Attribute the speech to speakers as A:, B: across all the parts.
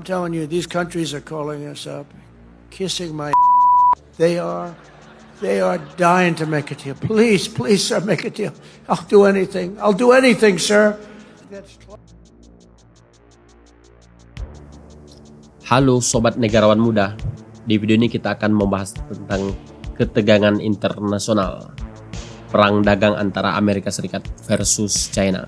A: telling you, these countries are calling us up, kissing my. They are. They are dying to make a deal. Please, please, sir, make a deal. I'll do anything. I'll do anything, sir.
B: Halo Sobat Negarawan Muda. Di video ini kita akan membahas tentang ketegangan internasional. Perang dagang antara Amerika Serikat versus China.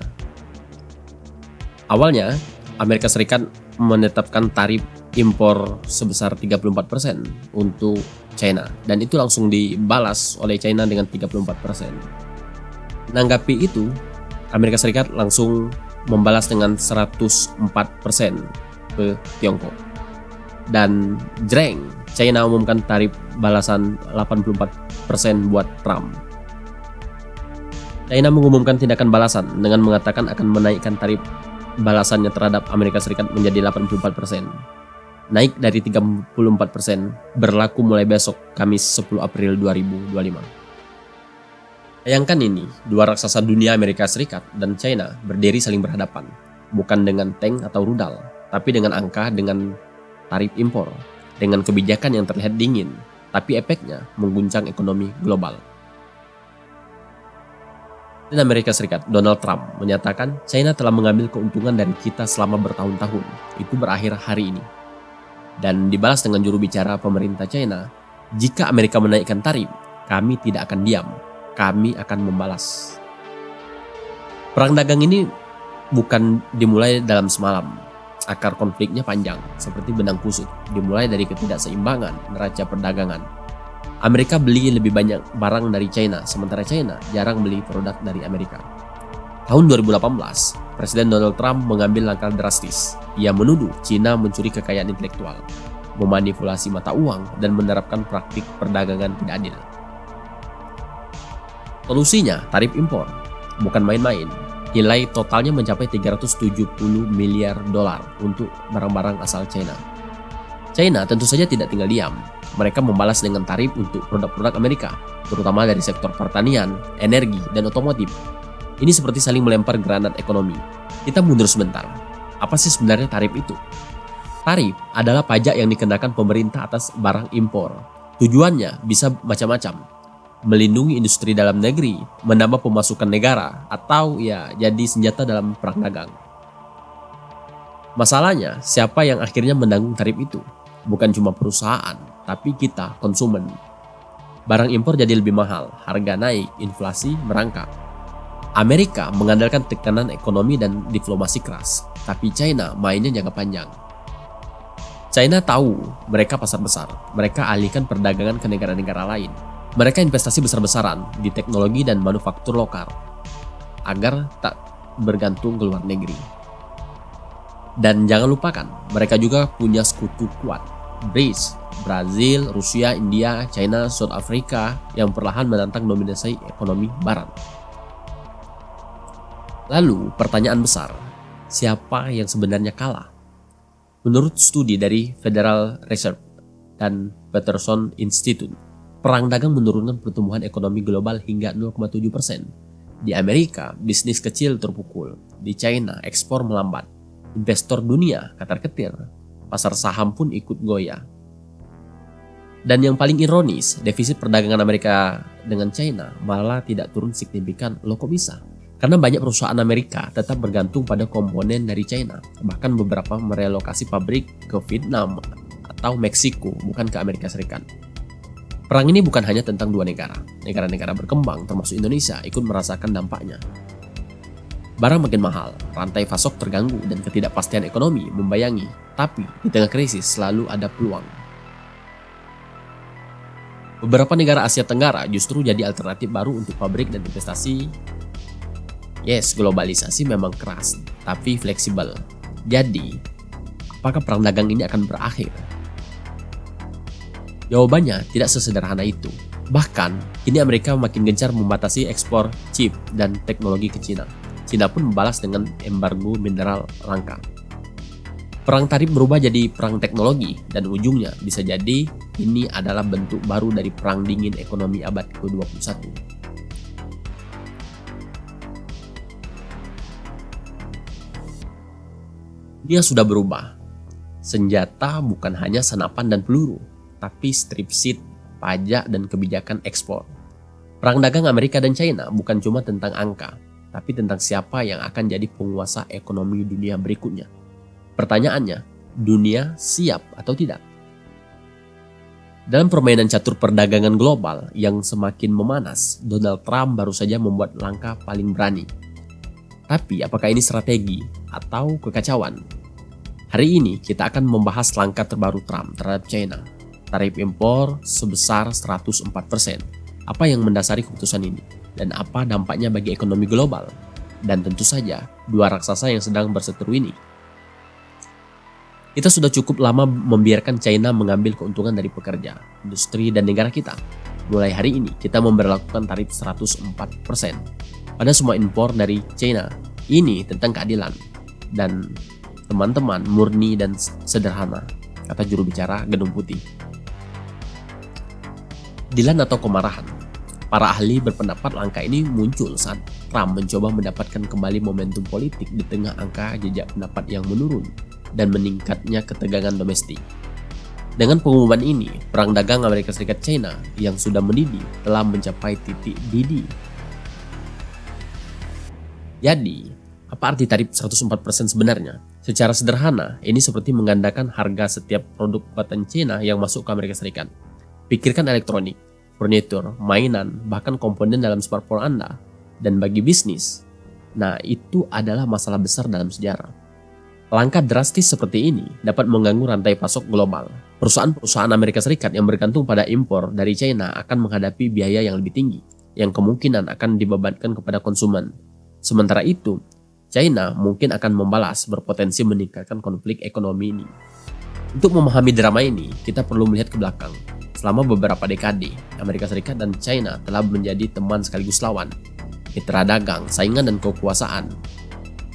B: Awalnya, Amerika Serikat menetapkan tarif impor sebesar 34% untuk China, dan itu langsung dibalas oleh China dengan 34%. Menanggapi itu, Amerika Serikat langsung membalas dengan 104% ke Tiongkok. Dan jreng, China umumkan tarif balasan 84% buat Trump. China mengumumkan tindakan balasan dengan mengatakan akan menaikkan tarif balasannya terhadap Amerika Serikat menjadi 84%. Naik dari 34%, berlaku mulai besok, Kamis 10 April 2025. Bayangkan ini, dua raksasa dunia Amerika Serikat dan China berdiri saling berhadapan, bukan dengan tank atau rudal, tapi dengan angka, dengan tarif impor, dengan kebijakan yang terlihat dingin, tapi efeknya mengguncang ekonomi global. Dan Amerika Serikat, Donald Trump, menyatakan China telah mengambil keuntungan dari kita selama bertahun-tahun, itu berakhir hari ini. Dan dibalas dengan juru bicara pemerintah China, jika Amerika menaikkan tarif, kami tidak akan diam, kami akan membalas. Perang dagang ini bukan dimulai dalam semalam. Akar konfliknya panjang, seperti benang kusut, dimulai dari ketidakseimbangan neraca perdagangan. Amerika beli lebih banyak barang dari China, sementara China jarang beli produk dari Amerika. Tahun 2018, Presiden Donald Trump mengambil langkah drastis. Ia menuduh China mencuri kekayaan intelektual, memanipulasi mata uang, dan menerapkan praktik perdagangan tidak adil. Solusinya, tarif impor. Bukan main-main. Nilai totalnya mencapai 370 miliar dolar untuk barang-barang asal China. China tentu saja tidak tinggal diam. Mereka membalas dengan tarif untuk produk-produk Amerika, terutama dari sektor pertanian, energi, dan otomotif. Ini seperti saling melempar granat ekonomi. Kita mundur sebentar. Apa sih sebenarnya tarif itu? Tarif adalah pajak yang dikenakan pemerintah atas barang impor. Tujuannya bisa macam-macam. Melindungi industri dalam negeri, menambah pemasukan negara, atau ya jadi senjata dalam perang dagang. Masalahnya, siapa yang akhirnya menanggung tarif itu? Bukan cuma perusahaan, tapi kita, konsumen. Barang impor jadi lebih mahal, harga naik, inflasi merangkak. Amerika mengandalkan tekanan ekonomi dan diplomasi keras, tapi China mainnya jangka panjang. China tahu mereka pasar besar, mereka alihkan perdagangan ke negara-negara lain. Mereka investasi besar-besaran di teknologi dan manufaktur lokal, agar tak bergantung ke luar negeri. Dan jangan lupakan, mereka juga punya sekutu kuat, BRICS, Brazil, Rusia, India, China, South Africa, yang perlahan menantang dominasi ekonomi Barat. Lalu pertanyaan besar, siapa yang sebenarnya kalah? Menurut studi dari Federal Reserve dan Peterson Institute, perang dagang menurunkan pertumbuhan ekonomi global hingga 0,7%. Di Amerika, bisnis kecil terpukul. Di China, ekspor melambat. Investor dunia katar-ketir. Pasar saham pun ikut goyah. Dan yang paling ironis, defisit perdagangan Amerika dengan China malah tidak turun signifikan. Loh kok bisa? Karena banyak perusahaan Amerika tetap bergantung pada komponen dari China. Bahkan beberapa merelokasi pabrik ke Vietnam atau Meksiko, bukan ke Amerika Serikat. Perang ini bukan hanya tentang dua negara. Negara-negara berkembang termasuk Indonesia ikut merasakan dampaknya. Barang makin mahal, rantai pasok terganggu, dan ketidakpastian ekonomi membayangi. Tapi di tengah krisis selalu ada peluang. Beberapa negara Asia Tenggara justru jadi alternatif baru untuk pabrik dan investasi. Yes, globalisasi memang keras, tapi fleksibel. Jadi, apakah perang dagang ini akan berakhir? Jawabannya tidak sesederhana itu. Bahkan, kini Amerika makin gencar membatasi ekspor chip dan teknologi ke China. China pun membalas dengan embargo mineral langka. Perang tarif berubah jadi perang teknologi, dan ujungnya bisa jadi ini adalah bentuk baru dari perang dingin ekonomi abad ke-21. Dunia sudah berubah. Senjata bukan hanya senapan dan peluru, tapi strip seat, pajak, dan kebijakan ekspor. Perang dagang Amerika dan China bukan cuma tentang angka, tapi tentang siapa yang akan jadi penguasa ekonomi dunia berikutnya. Pertanyaannya, dunia siap atau tidak? Dalam permainan catur perdagangan global yang semakin memanas, Donald Trump baru saja membuat langkah paling berani. Tapi apakah ini strategi atau kekacauan? Hari ini kita akan membahas langkah terbaru Trump terhadap China. Tarif impor sebesar 104%. Apa yang mendasari keputusan ini? Dan apa dampaknya bagi ekonomi global? Dan tentu saja, dua raksasa yang sedang berseteru ini. Kita sudah cukup lama membiarkan China mengambil keuntungan dari pekerja, industri, dan negara kita. Mulai hari ini, kita memberlakukan tarif 104% pada semua impor dari China. Ini tentang keadilan. Dan teman-teman, murni dan sederhana, kata juru bicara Gedung Putih. Dilan atau kemarahan. Para ahli berpendapat langkah ini muncul saat Trump mencoba mendapatkan kembali momentum politik di tengah angka jejak pendapat yang menurun dan meningkatnya ketegangan domestik. Dengan pengumuman ini, perang dagang Amerika Serikat China yang sudah mendidih telah mencapai titik didih. Jadi, apa arti tarif 104% sebenarnya? Secara sederhana, ini seperti menggandakan harga setiap produk buatan China yang masuk ke Amerika Serikat. Pikirkan elektronik, furnitur, mainan, bahkan komponen dalam smartphone Anda. Dan bagi bisnis, nah itu adalah masalah besar dalam sejarah. Langkah drastis seperti ini dapat mengganggu rantai pasok global. Perusahaan-perusahaan Amerika Serikat yang bergantung pada impor dari China akan menghadapi biaya yang lebih tinggi, yang kemungkinan akan dibebankan kepada konsumen. Sementara itu, China mungkin akan membalas, berpotensi meningkatkan konflik ekonomi ini. Untuk memahami drama ini, kita perlu melihat ke belakang. Selama beberapa dekade, Amerika Serikat dan China telah menjadi teman sekaligus lawan, mitra dagang, saingan, dan kekuasaan.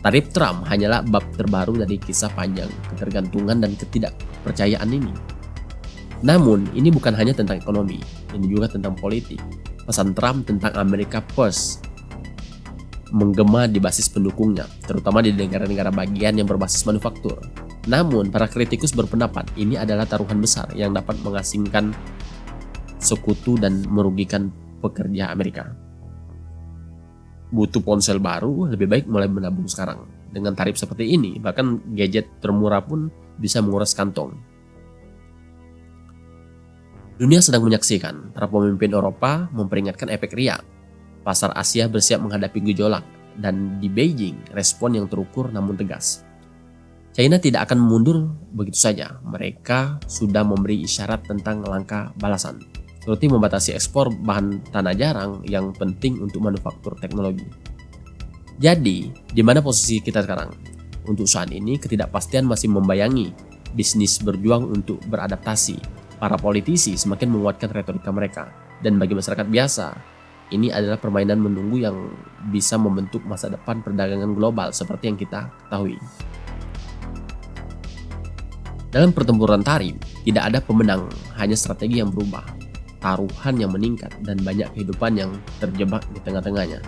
B: Tarif Trump hanyalah bab terbaru dari kisah panjang ketergantungan dan ketidakpercayaan ini. Namun, ini bukan hanya tentang ekonomi, ini juga tentang politik. Pesan Trump tentang America First menggema di basis pendukungnya, terutama di negara-negara bagian yang berbasis manufaktur. Namun, para kritikus berpendapat ini adalah taruhan besar yang dapat mengasingkan sekutu dan merugikan pekerja Amerika. Butuh ponsel baru, lebih baik mulai menabung sekarang. Dengan tarif seperti ini, bahkan gadget termurah pun bisa menguras kantong. Dunia sedang menyaksikan para pemimpin Eropa memperingatkan efek riak. Pasar Asia bersiap menghadapi gejolak, dan di Beijing respon yang terukur namun tegas. China tidak akan mundur begitu saja. Mereka sudah memberi isyarat tentang langkah balasan, seperti membatasi ekspor bahan tanah jarang yang penting untuk manufaktur teknologi. Jadi, di mana posisi kita sekarang? Untuk saat ini, ketidakpastian masih membayangi. Bisnis berjuang untuk beradaptasi. Para politisi semakin menguatkan retorika mereka. Dan bagi masyarakat biasa, ini adalah permainan menunggu yang bisa membentuk masa depan perdagangan global seperti yang kita ketahui. Dalam pertempuran tarif, tidak ada pemenang, hanya strategi yang berubah. Taruhan yang meningkat, dan banyak kehidupan yang terjebak di tengah-tengahnya.